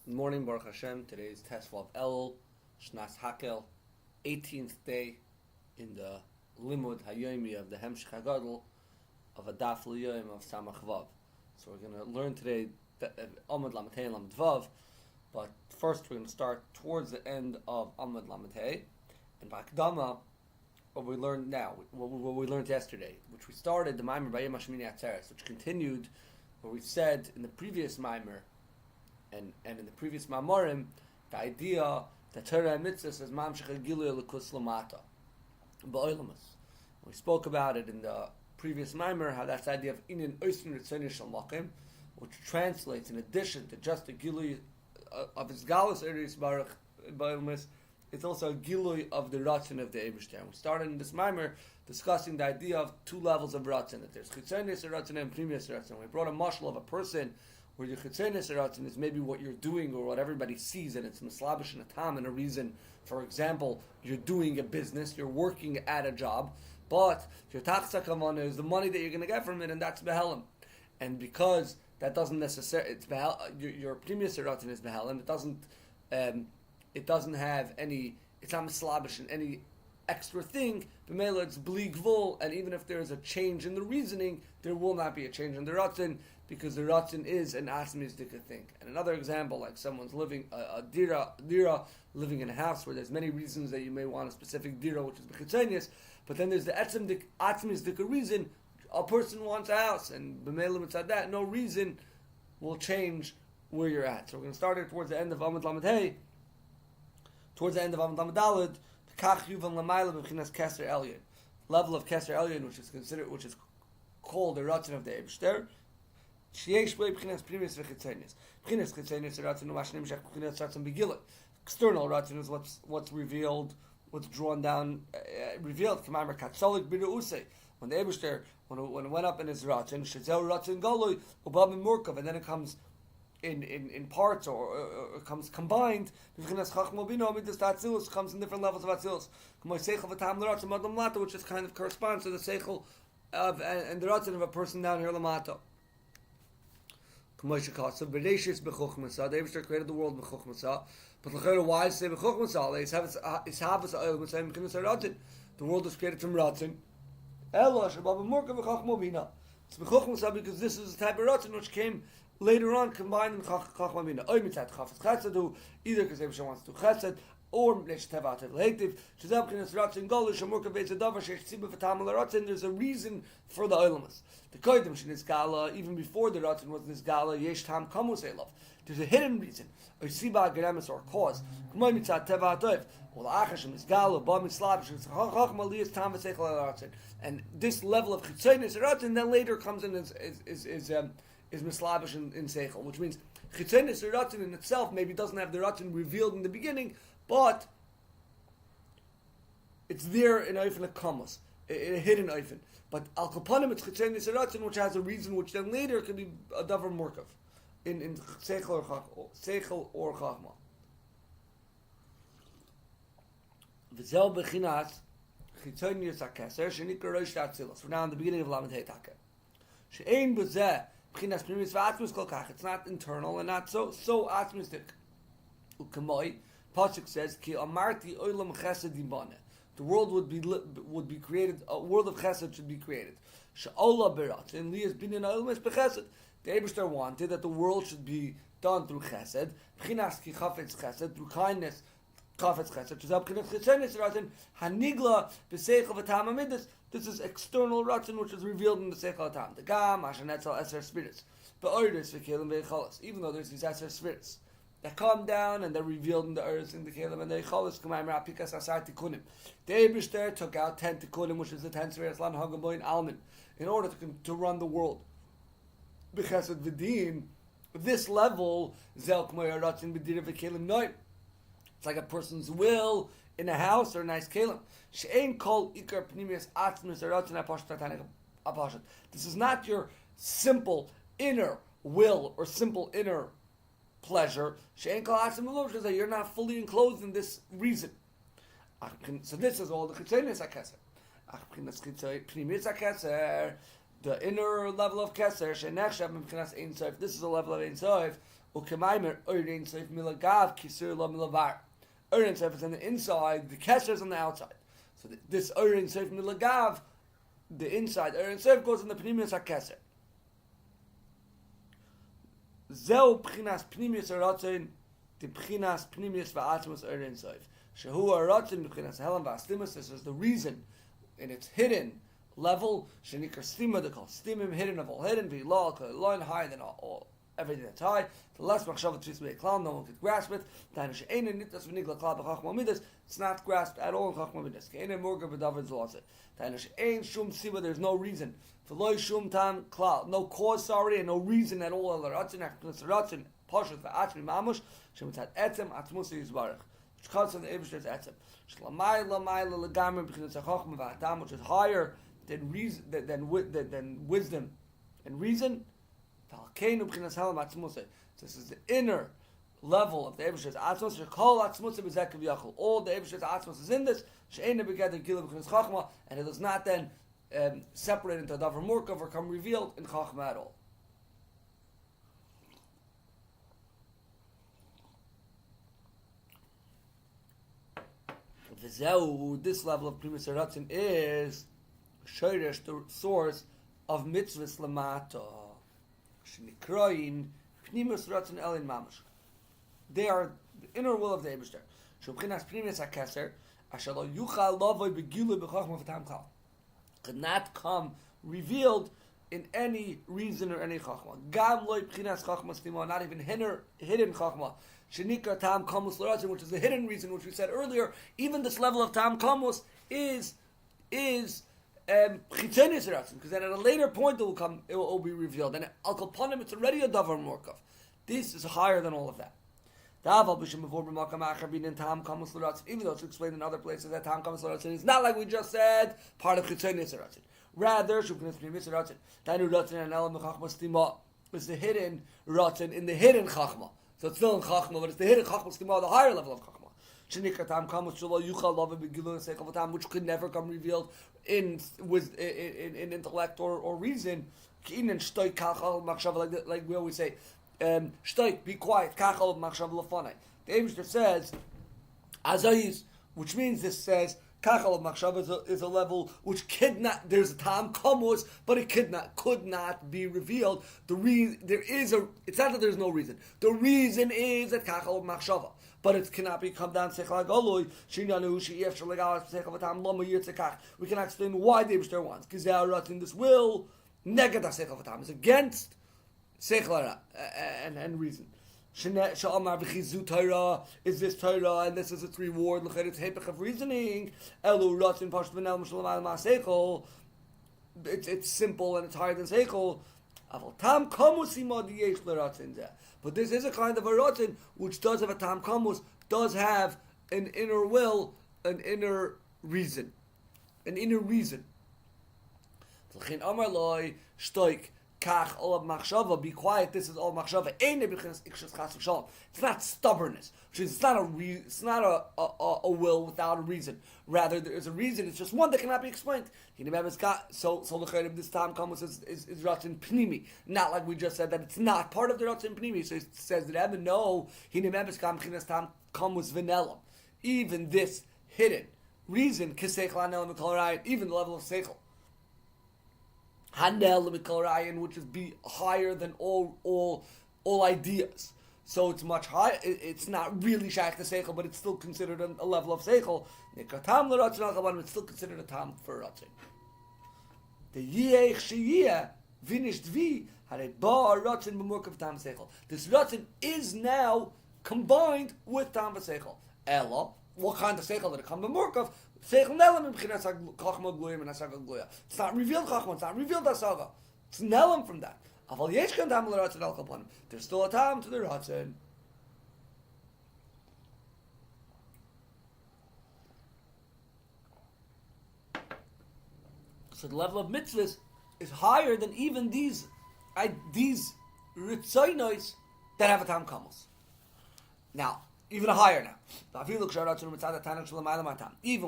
Good morning, Baruch Hashem. Today is Tesvav El, Shnas Hakel, 18th day in the Limud Hayomi of the Hemshech of a Daf L'Yom of Samach Vov. So we're going to learn today Amud Lametei and Lamed Vav, but first we're going to start towards the end of Amud Lametei, and Ba'akdama, what we learned now, what we learned yesterday, which we started the Maamer Bayom Atzeres, which continued where we said in the previous Maamer, and in the previous Ma'amorim, the idea that Torah and Mitzvah says Mamshech Gilui L'kus Lamata Ba'olamus. We spoke about it in the previous Maamer, how that's the idea of Inin Oisin Ritzoni Shal Makim, which translates, in addition to just the Gilui of his Galus Eris Baruch Ba'olamus, it's also a Gilui of the Ratzon of the Eibishter. We started in this Maamer discussing the idea of two levels of Ratzon, that there's Chitzonis Ratzon and Primus Ratzon. We brought a mashal of a person where your chitzonis ratzon is maybe what you're doing or what everybody sees, and it's mislabish and a tam and a reason. For example, you're doing a business, you're working at a job, but your tachsa kavana is the money that you're going to get from it, and that's behelim. And because that doesn't necessarily, it's your previous ratzon is behelim. It doesn't have any. It's not mislabish in any extra thing. B'meila it's bli gvul, and even if there is a change in the reasoning, there will not be a change in the ratzon, because the ratzon is an asmizdika thing. And another example, like someone's living a dira living in a house where there's many reasons that you may want a specific dira, which is b'chitzonius, but then there's the asmizdika reason. A person wants a house, and b'meila mitzad that, no reason will change where you're at. So we're going to start it towards the end of Amud Lamed Hey, towards the end of Amud Lamed Daled, kach yuvan lamayla b'chinas keser elyon, level of keser elyon, which is called the ratzon of the Eibishter. Sheish b'lei b'chinas primis v'chitzonius. B'chinas chitzonius ratzon u'mashnim shech b'chinas ratzon begillah. External ratzon is what's revealed, what's drawn down, revealed. K'maimer katzolik b're'usei. When the Eibishter, when it went up in his ratzon, shezel ratzon galoi ubam murkav, and then it comes in parts or comes combined. B'chinas chachma bino midas ta'atzilus comes in different levels of atzilus. K'may seichel v'tam l'ratzon madam lata, which is kind of corresponds to the seichel of and the ratzon of a person down here lamata. Moshe Kasav, Bereshis b'chochmasa. The Eibishter created the world b'chochmasa. But l'chera, why say b'chochmasa? It's havas oil mitzayim b'chinas ratzon. The world was created from ratzon. Ela shabab b'murka b'chachma bina. It's b'chochmasa because this is the type of ratzon which came later on combined in chachma bina. Oy mitzat chafetz chesed, either because Eibishter wants to do chesed, or there's a reason for the olamas. The koydim shenizgala, even before the ratzon was nizgala, yesh tam kamus elav. There's a hidden reason, or siba geremis, or cause. And this level of chitzonis ratzon then later comes in is mislabish in seichel, which means chitzonis ratzon in itself maybe doesn't have the ratzon revealed in the beginning, but it's there in Oifen Akamas, a hidden Oifen. But Al Kapanim it's Chitzonis Ratzon, which has a reason which then later can be a Davar Murkav in Seichel or Chachma. V'zel Bechinas Chitzonis HaKeser Shenikar Rosh Ta'atzilos. We're now in the beginning of Lamed Hey Taka. She'ein B'zeh Bechinas Primis V'Atzmis Kol Kach. It's not internal and not so Atzmistik. U'kamoi Pasuk says, "Ki amarti olam chesed yibane." The world would be created. A world of chesed should be created. She'ola beratzon liyas binyan olamas bechesed. The Eibishter wanted that the world should be done through chesed. B'chinas ki chafetz chesed, through kindness. Chafetz chesed. Shezab b'chinas chitzonis ratzon hanigla b'seichel v'tam amidus. This is external ratzon which is revealed in the seichel v'tam. The gam ashenetzel eser spirits. Be'oiris v'kelim ve'cholas. Even though there's these eser spirits that come down and they're revealed in the earth, in the Kelim, and the Echolis, K'mayim Rapikas Asar Tikkunim. The Eibishter took out 10 Tikkunim, which is the 10 Severas Lan Hagamoin Almin, in order to run the world. B'chesed V'din, this level, Zel K'mayim Ratzin B'dira V'kelim Noim. It's like a person's will in a house or a nice Kelim. She'ein Kol Ikar Pnimius Atzmis Ratzin Apashat. This is not your simple inner will or simple inner pleasure, because you're not fully enclosed in this reason. So this is all the chitzonis hakeser. The inner level of keser, this is a level of ein soif, Ukemaimer Ein Sof Milagav Kisur Lo Milavar. Ein Sof is on the inside, the Keser is on the outside. So this Ein Sof Milagav, the inside Ein Sof goes in the Pnimius HaKeser. Zeu Pchinas Pnimius HaRatzon, the Pchinas Pnimius VaAtzmus Ein Sof. Shehu HaRatzon Pchinas Helam VaAstimus. This is the reason in its hidden level. Shenikar Stima, they call Stimim, hidden of all hidden, V'Lal, line higher than all everything that's high. The less machshava tris be a clown, no one could grasp it. It's not grasped at all in chachma midas. There's no reason. No cause, sorry, and no reason at all. Which comes from the Eibishter's etzem. Which is higher than reason, than wisdom and reason. This is the inner level of the Eibishter's Atzmos. All the Eibishter's Atzmos is in this. And it is not then separated into a Davar Murkav or come revealed in Chachma at all. This level of Primus Ratzin is Shoresh, the source of mitzvahs lamata. Shnikroin Primus Ratzin Elin Mamash. They are the inner will of the Eibishter. Shubchinas Primus HaKeser Ashalo Yuchal Lavoi Begilu B'Chachma V'Tam Kal. Could not come revealed in any reason or any Chachma. Gam Loi Prinas Chachma Stimo, not even hidden Chachma. Shenikra Tam Kamus L'Ratzin, which is the hidden reason, which we said earlier. Even this level of Tam Kamus is Chitzenis Ratzin, because then at a later point it will be revealed. And Al Kalpanim, it's already a Davar Morkav. This is higher than all of that. Even though it's explained in other places that Tam Kamus L'Ratzin is not like we just said, part of Chitzenis Ratzin. Rather, Shubchinas Primis Ratzin, Tainu Ratzin and Elam Chachma Stima is the hidden Ratzin in the hidden Chachma. So it's still in Chachma, but it's the hidden Chachma Stima, the higher level of Chachma. Which could never come revealed in intellect or reason. Like we always say, be quiet. The Eibishter says, Azayis, which means this says, Kachal of Machshava is a level which there's a Tam Kamus, but it could not be revealed. It's not that there's no reason. The reason is that Kachal of Machshava. But it cannot come down to Sechel HaGoloi. We cannot explain why the Eibishter wants. Because they are in this will, Neged HaSechel HaTam is against Sechel and reason. Sha'amar v'chizu Torah is this Torah, and this is its reward. Look at its hepech of reasoning. Elu ratzin pashut v'nel m'shalamai ma'aseichel. It's simple and it's higher than seichel. Aval tam kamus imad yesh l'ratzin zeh. But this is a kind of a ratzin which does have a tam kamus, does have an inner will, an inner reason. L'chein amar loi shtoik. Kach all of machshava, be quiet. This is all machshava. It's not stubbornness. It's not a will without a reason. Rather, there is a reason. It's just one that cannot be explained. So the kind of this time comes is ratzin pnimi. Not like we just said that it's not part of the ratzin pnimi. So it says that Evan no hinimebes kam chinas tam comes v'nelam. Even this hidden reason kiseichel hanelam v'kol even the level of seichel. Hanel Mikol which is be higher than all ideas. So it's much higher. It's not really shaykh to seichel, but it's still considered a level of seichel. Nikatam l'ratzin al-chaban, it's still considered a tam for ratzin. The yiech sheyeh finished vi hare ba ratzin b'murkav tam seichel. This ratzin is now combined with tam v'seichel. Ella, what kind of seichel did it come b'murkav? It's not revealed Chachma, it's not revealed Asaga. It's Nelam from that. There's still a time to the Ratzin. So the level of mitzvahs is higher than even these Ritzoinos that have a time Kamos. Now, even higher now. Even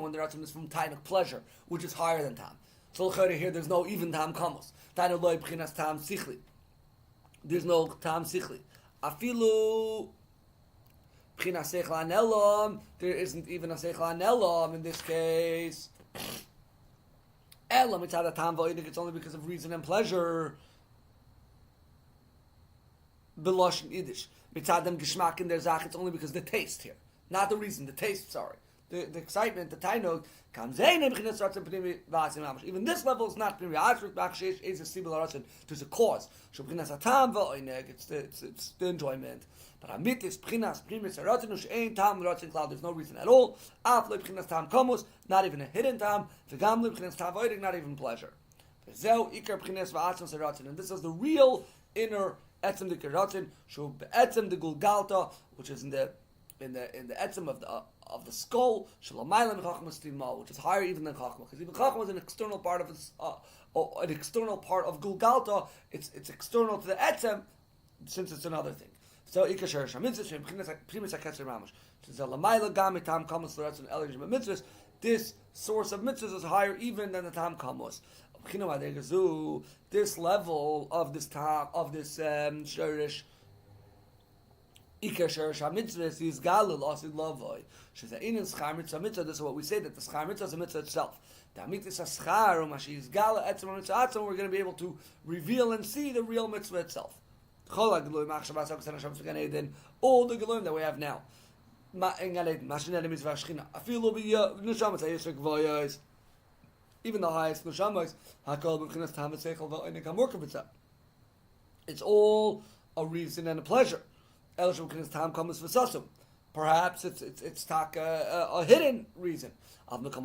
when the ratzon is from tainuk pleasure, which is higher than tam. So here there's no even tam kamos. There's no tam sichli. Afilu Pchina Seichel Anelam, there isn't even a Seichel Anelam in this case. Elam, it's out of time, it's only because of reason and pleasure. Belosh in Yiddish. Mitzadem Geschmack in der Zach, it's only because the taste here. Not the reason, the taste, sorry. The excitement, the tainug, even this level is not there's a cause. It's the enjoyment. But there's no reason at all. Not even a hidden time. Not even pleasure. And this is the real inner etzem dikaratin, etzem the gulgalta, which is in the etzem of the skull, which is higher even than chachma, because even chachma is an external part of gulgalta. It's external to the etzem, since it's another thing. So this source of mitzvahs is higher even than the tam kamos. This level of this tam of this shirish Ikar Sherish HaMitzvah is Galil Asid Lavoi. She's an Inin Schar Mitzvah Mitzvah. This is what we say, that the Schar Mitzvah is a Mitzvah itself. The Mitzvah is Schar, Umashi is Galil Etzem Mitzvah Atzem. We're going to be able to reveal and see the real Mitzvah itself. All the Geluim that we have now. Even the highest Neshamas, it's all a reason and a pleasure. Perhaps it's a hidden reason. This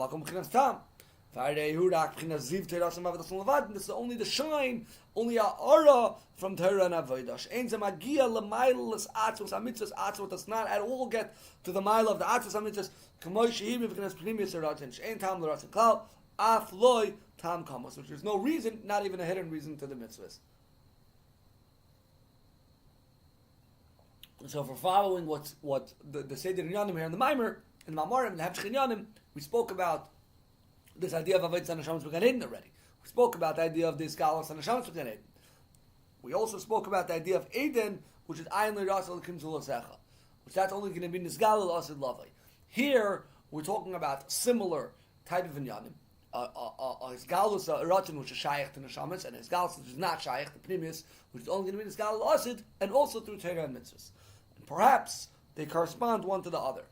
is only the shine, only a aura from Torah and Avodah. It does not at all get to the mile of the Atzvos HaMitzvahs, which is no reason, not even a hidden reason to the mitzvahs. So if we're following what the Seder Inyanim here in the Maamar, in the Maamar, in the Hemshech Inyanim, we spoke about this idea of Avodah and Hashemus B'Gan Eden already. We spoke about the idea of this Galos and Hashemus B'Gan Eden. We also spoke about the idea of Eden, which is Ayin L'Rasel L'Kim Zulasecha, which that's only going to be Nizgal L'Asid Lavai. Here, we're talking about similar type of Inyanim. His Galus Ratzin, which is Shaykh to Neshamas, and his Galus, which is not Shaykh, the Pnimius, which is only going to be Nizgal L'Asid, and also through Torah and Mitzvahs. Perhaps they correspond one to the other.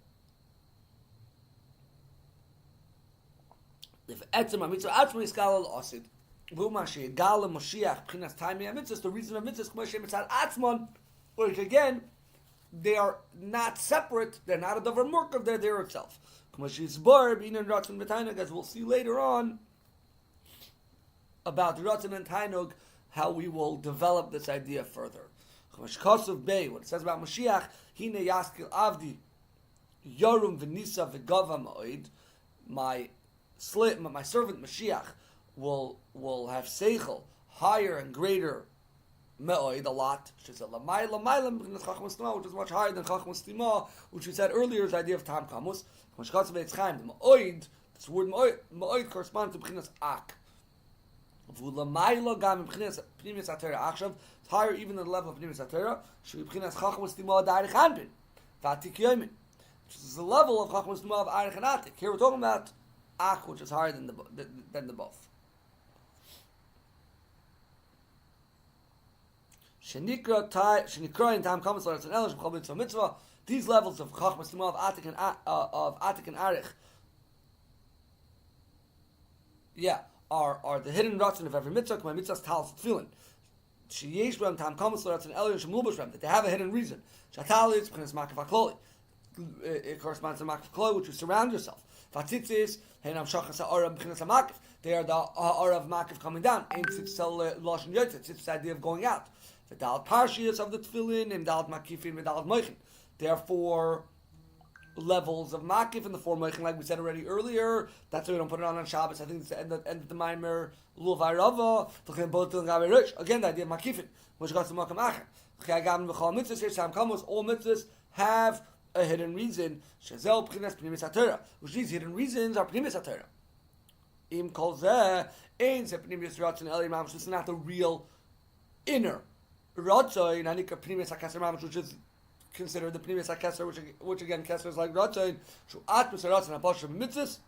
If etzem mitzvah atzma is gal asid, v'umashi gal Mashiach b'chinas taimi mitzvahs, the reason of mitzvahs k'moshe mitzvah atzman, which again they are not separate, they're not a davar murkav, they're there itself. K'moshe isbar b'inan ratzon b'tainug, as we'll see later on about ratzon and tainug, how we will develop this idea further. What it says about Mashiach, Hine Yaskil Avdi Yorum V'Nisa V'Gava Ma'od, my servant Mashiach will have seichel higher and greater Ma'od, a lot. She said which is much higher than Chachmas Tima, which we said earlier is the idea of Tam Kamus. Ma'od, this word Ma'od corresponds to B'chinas Ak. It's higher even than the level of Pnimis HaTorah. Which is the level of Chachmas Tima of Arich and Atik. Here we're talking about Ak, which is higher than the both. These levels of Chachmas Tima of Atik and Arich, are the hidden ratzon of every mitzvah. My mitzvah's talis tefillin. Sheyesh b'hem tam kamas l'ratzon elyon shemlubash b'hem, that they have a hidden reason. Shatalis b'chinas makav hakloli. It corresponds to makav hakloli, which you surround yourself. Vatzitzis henam shachas ha'ara b'chinas ha'makav. They are the ha'ara of makav coming down. Ein tzitzel loshen yotzet. It's the idea of going out. The dalat parshias of the tefillin, and dalat makifin, and dalat moichin. Therefore, levels of makif and the four moichin, like we said already earlier. That's why we don't put it on Shabbos. I think it's the end of the Maamar Lulav Arava. Again, the idea of makifin, which got to makam acher. All mitzvahs have a hidden reason. Which these hidden reasons are Pnimis HaTorah. Im kol zeh ein ze Pnimis Ratzon Eli Mamash. This is not the real inner Ratzain, Anika Pnimis HaKeser Mamash, which is considered the Pnimis HaKeser, which again, Keser is like Ratzain, Shu Atmos HaRatzain HaPasha Mitzvahs,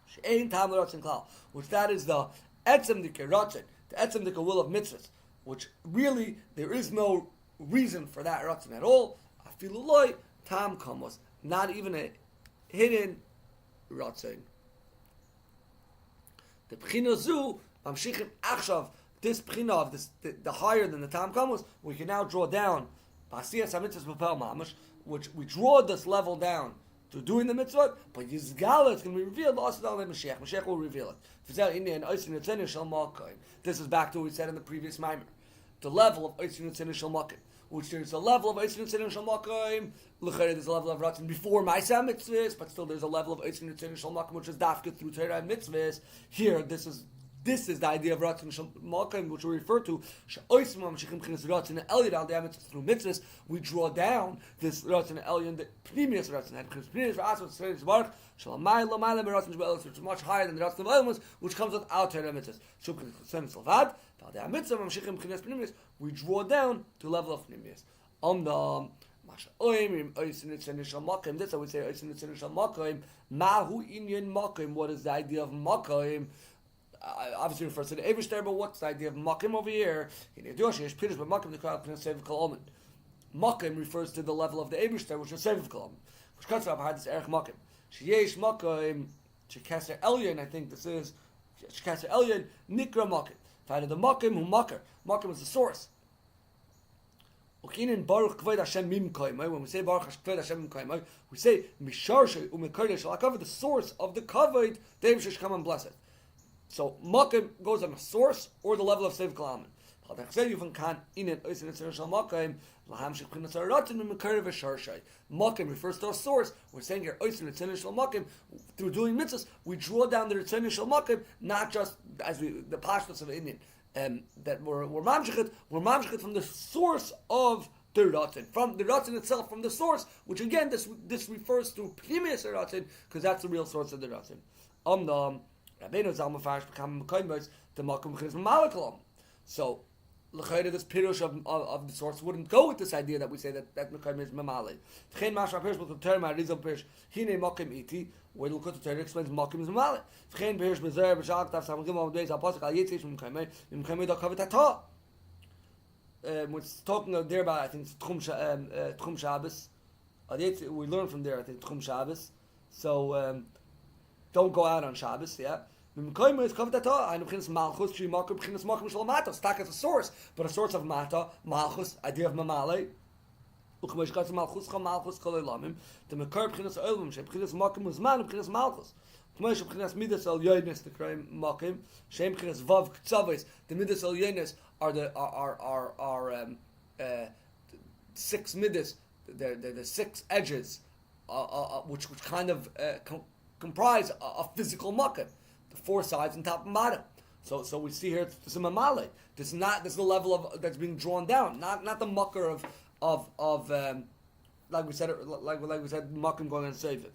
She'ein Tam L'Ratzain Klal, which that is the Etzem Dike Ratzain, the Etzem Dike will of Mitzvahs, which really, there is no reason for that Ratzain at all. Afilu Loi, Tam Kamos, not even a hidden Ratzain. The B'china Zu, Mamshichim Achshav, this B'china of this, the higher than the Tam Kamos, we can now draw down, B'asiyas HaMitzvahs B'pel Mamash, which we draw this level down to doing the mitzvah, but Yizgala, it's going to be revealed, also the Mashiach. Mashiach will reveal it. This is back to what we said in the previous Maimer. The level of Oisin Yitzenu Shal Makim, which there's a level of Oisin Yitzenu Shal Makim, there's a level of Ratzin before Ma'aseh mitzvahs, but still there's a level of Oisin Yitzenu Shal Makim, which is Dafka through Torah and mitzvahs. Here, this is the idea of Ratzin Shal Makim, which we refer to, Oisin Mamshichim Chinas Ratzin Elyon al Mitzvahs through mitzvahs. We draw down this Ratzin Elyon, the Pnimius Ratzin, and Pnimius Ratzin Tzvei Baruch, Shalamai Lamayla Ratzin Shbelos, which is much higher than the Ratzin of Elyon, which comes without Torah and mitzvahs. Shubkin Tzvei Salvad. We draw down to level of Pnimius. This I would say Mahu Inyan Makim. What is the idea of Makim? Obviously refers to the Eivishter, but what's the idea of Makim over here? Makim refers to the level of the Eivishter, which is Seviv Kol. Which cuts up this Erech Makim. Sheyesh Makim, Shekaser Elyon, I think this is Shekaser Elyon, Nikra Makim. The Makim who Makar. Makim is the source. When we say Baruch Kved Hashem Mimkoim, we say Misharshay Umekodesh Lakav, the source of the Kavod, David should come and bless it. So Makim goes on the source or the level of Sev Kalaman. Makim refers to a source. We're saying here through doing mitzvahs, we draw down the Ritzoni Shal Makim, not just as the pashtus of Indian, that we're mamshechet from the source of the Ratzin, from the Ratzin itself, from the source, which again this refers to Pnimius Ratzin, because that's the real source of the Ratzin. Rabbeinu Zalman Farish become Mekoimos, the Makim Chizm Malakalam. So l'chayre this pirush of the source wouldn't go with this idea that we say that Mekoim is Mamale. T'chein Mashra Pirish, but the term Arizal Pirish, Hine Makim Iti, where the L'kut Torah explains Makim is Mamale. T'chein Pirish Bezer, B'shak, Tav Sam Gimel, Days, Apostle, Al Yitzis, Mekoim, Mekoim, Tata. We're talking there about, I think, Tchum Shabbos. We learn from there, I think, Tchum Shabbos. So, don't go out on Shabbos, yeah? Stack as a source, but a source of Mata, Malchus, idea of Mamale. The Mekar B'chinas Olam, B'chinas Makim was man, B'chinas Malchus. B'chinas Midas El Yonis, the Krim Makim, Shem B'chinas Vav Ktzavis, the Midas El Yonis are six Midas, the six edges, which kind of comprise a physical Makim. The four sides and top and bottom. So we see here this is Mamale. This is the level of that's being drawn down. Not the mucker of like we said Makim going on Seviv.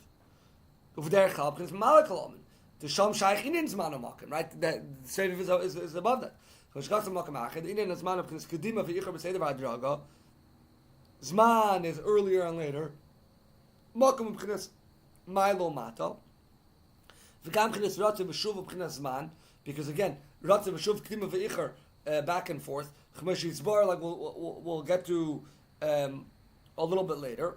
Over there Chalp is Mamale Kalaman. The Sham Shaykh in Zman Makim, right? The Seviv is above that. So Shkas Makim Achad in Zman because Kedima v'Yichar b'Seder v'Adraga. Zman is earlier and later. Makim b'Chinas Milo Mata. Because again, Ratzav V'Shuv K'dima V'Icher back and forth. Chmesh Yitzbar, like we'll get to a little bit later.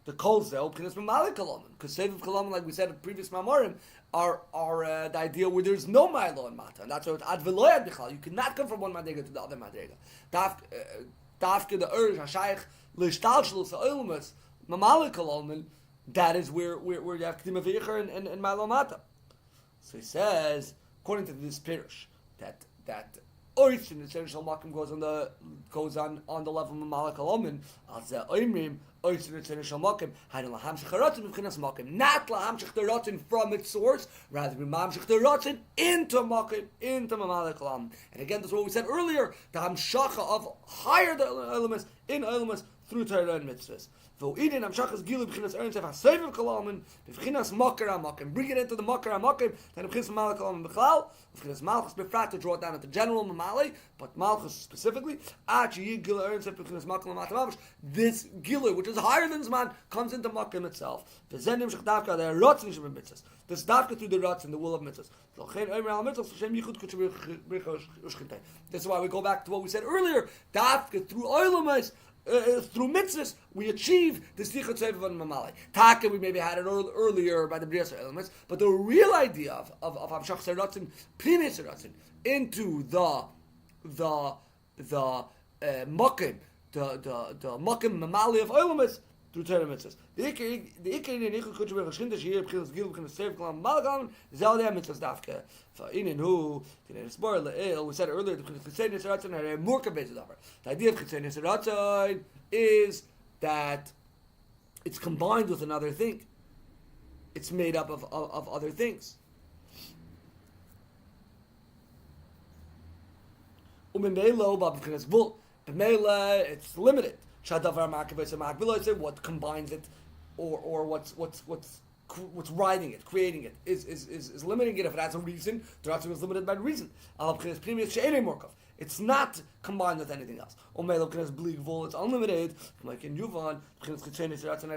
The Kol Zel K'nas Mamalik Kalaman, because Seviv Kalaman, like we said in previous Mamarim, are the idea where there's no Milo and Mata, and that's why it's Ad V'Loyad B'Chal. You cannot come from one Madrega to the other Madrega. Dafke the Urj Hashayich L'Ishtal Shlus Ha'ilmas Mamalik Kalaman. That is where you have Kedima V'Yicher and Milo Mata. So he says, according to this Pirush, that Oitz in the Shal Makim goes on the level of Malak Alomin. Al Zeh Oimrim Oitz in the Shal Makim Hainu Lahamshech Haratzin B'Chinas Makim, not Lahamshech Haratzin from its source, rather than Lahamshech Haratzin into Makim, into Malak Alomin. And again, that's what we said earlier: the Hamshacha of higher the elements in elements through Torah and mitzvahs. V'o'idin hamshachas gilu b'chinas eretz ha'seiv kolamin b'chinas makar ha'makim. Bring it into the makar ha'makim, then b'chinas malach kolamin b'chlal, b'chinas malchus b'frat to draw it down into general mamali, but malchus specifically. Achi gilu eretz b'chinas makar ha'makim. This gilu, which is higher than Zman, comes into makim itself. V'zen nimshach davka, there are rotzin shem mitzvahs. This davka through the rotz and the will of mitzvahs. This is why we go back to what we said earlier. Davka through oilamais. Through mitzvahs, we achieve the Slichut Tzeiv and Mamalai. Taka, we maybe had it earlier by the Brias elements, but the real idea of Hamshach Seratzin, Pnimei Seratzin, into the Makim, the Makim Mamali of Oilamis, through Torah mitzvahs. The Iker in Ichud Kutshu Berach Shinta Shiur B'chilas Gil B'chilas Seif Kalam Malagam Zaldei mitzvahs Dafka. Fa'inin Hu Tinei Spor Le'il. We said earlier the Chitzei Neseratzin are more complicated. The idea of Chitzei Neseratzin is that it's combined with another thing. It's made up of other things. Umimelo B'chilas Vul. B'meila it's limited. What combines it, or what's riding it, creating it, is limiting it. If it has a reason, the Ratzon is limited by reason. It's not combined with anything else. It's unlimited, like in Yuvan. So Chitzei Neseratzin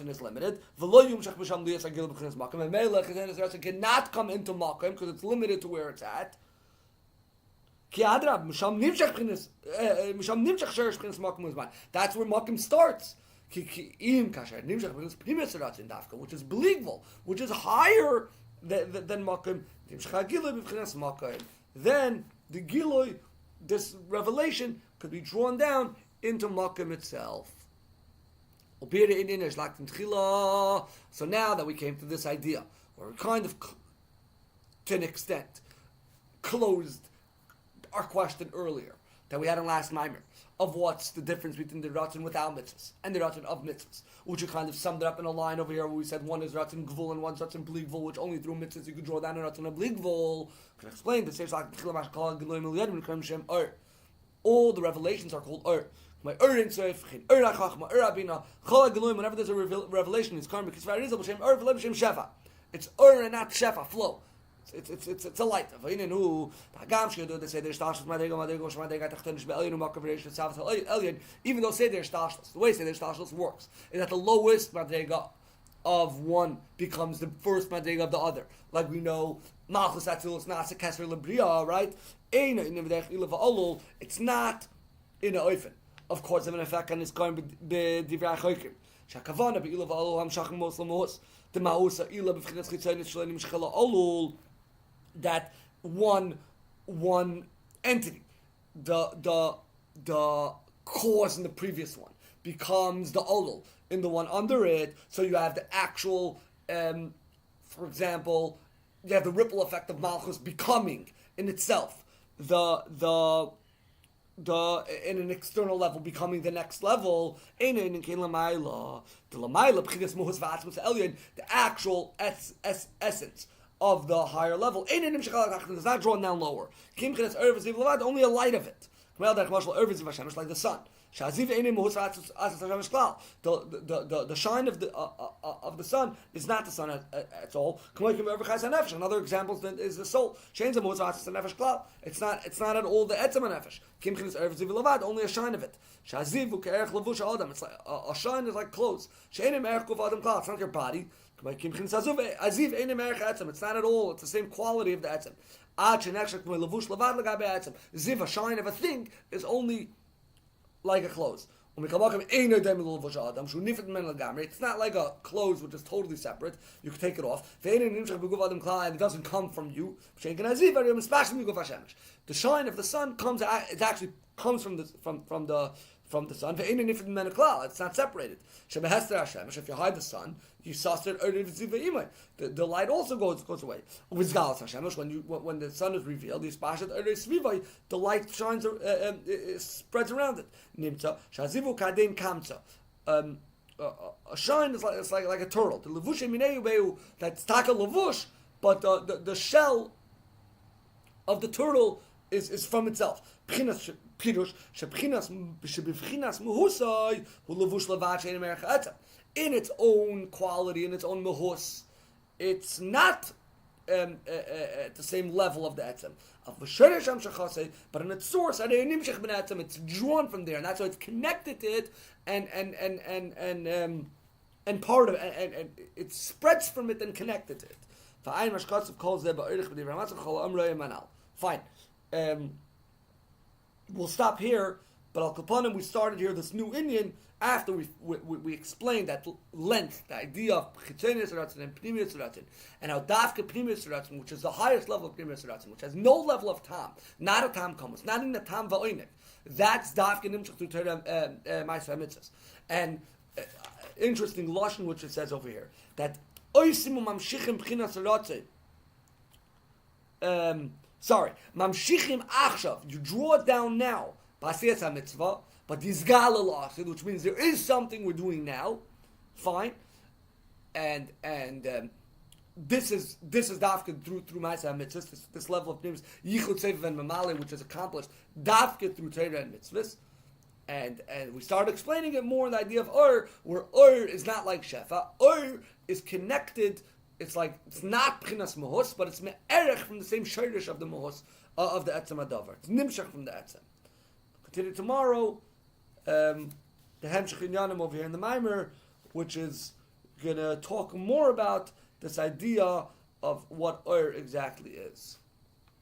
is limited. Chitzei cannot come into Makom because it's limited to where it's at. That's where Makim starts. Which is believable, which is higher than Makim. Then the Giloi, this revelation, could be drawn down into Makim itself. So now that we came to this idea, or kind of, to an extent, closed our question earlier that we had in last Maimer of what's the difference between the Ratzon without mitzvahs and the Ratzon of mitzvahs, which you kind of summed it up in a line over here where we said one is Ratzon Gvul and one's Ratzon Bli Gvul, which only through mitzvahs you could draw down a Ratzon of Bli Gvul. I can explain this. All the revelations are called Ur. Whenever there's a revelation, it's it's Ur and not Shefa, flow. It's a light. They say even though Seder Shtashlos, the way Seder Shtashlos works is that the lowest madrega of one becomes the first madrega of the other. Like we know, Malchus Atzilus Nasa Keser Lebria, right? It's not in a oifen. Of course, if an effect on this going b'divrei chokim. Shakavana be'ilav alul hamshachim mos l'mos. The ma'usa ila b'fchinas chitzonis shlenim shchela alul. That one entity, the cause in the previous one becomes the olul in the one under it. So you have the actual, for example, you have the ripple effect of Malchus becoming in itself the in an external level becoming the next level. The actual essence of the higher level is not drawn down lower. Only a light of it. Like the sun. The shine of the sun is not the sun at all. Another example is the soul. It's not at all the etzem nefesh. Only a shine of it. It's like a shine is like clothes. It's not your body. It's not at all. It's the same quality of the etzem. Ziv, a shine of a thing, is only like a clothes. It's not like a clothes which is totally separate. You can take it off. And it doesn't come from you. The shine of the sun comes from the sun. It's not separated. If you hide the sun, you the light also goes away. When the sun is revealed, the light shines, spreads around it. A shine is like a turtle. That's taka lavush, but the shell of the turtle is from itself. Pirush shebchinas mehusai hu levush levad she'ein merech ha'etzem. In its own quality, in its own mehus, it's not at the same level of the etzem. But in its source, it's drawn from there, and that's why it's connected to it, and part of it, and it spreads from it and connected to it. Fine. We'll stop here, but al kapanim we started here this new Indian after we explained that length, the idea of chitzonius ratzon and pnimius ratzon, and how dafka pnimius ratzon, which is the highest level of pnimius ratzon, which has no level of tam, not a tam komus, not in the tam va'oinik. That's dafka nimshach through Torah ma'aseh mitzvahs. And interesting lashon which it says over here that oisimu mamshichim pchinas ratzon. Mamshichim achshav. You draw it down now. B'asiyas mitzvah. But disgalal, which means there is something we're doing now, fine, and this is dafka through ma'aseh mitzvahs, this level of pnimis yichud seviv and mamale, which is accomplished dafka through Torah and mitzvahs, and we started explaining it more in the idea of where is not like shefa. Is connected. It's like it's not pchinas mohus, but it's me'erech from the same shirish of the mohus of the etzem adavar. It's nimshach from the etzem. Continue tomorrow. The Hemshech inyanim over here in the Maamar, which is going to talk more about this idea of what exactly is.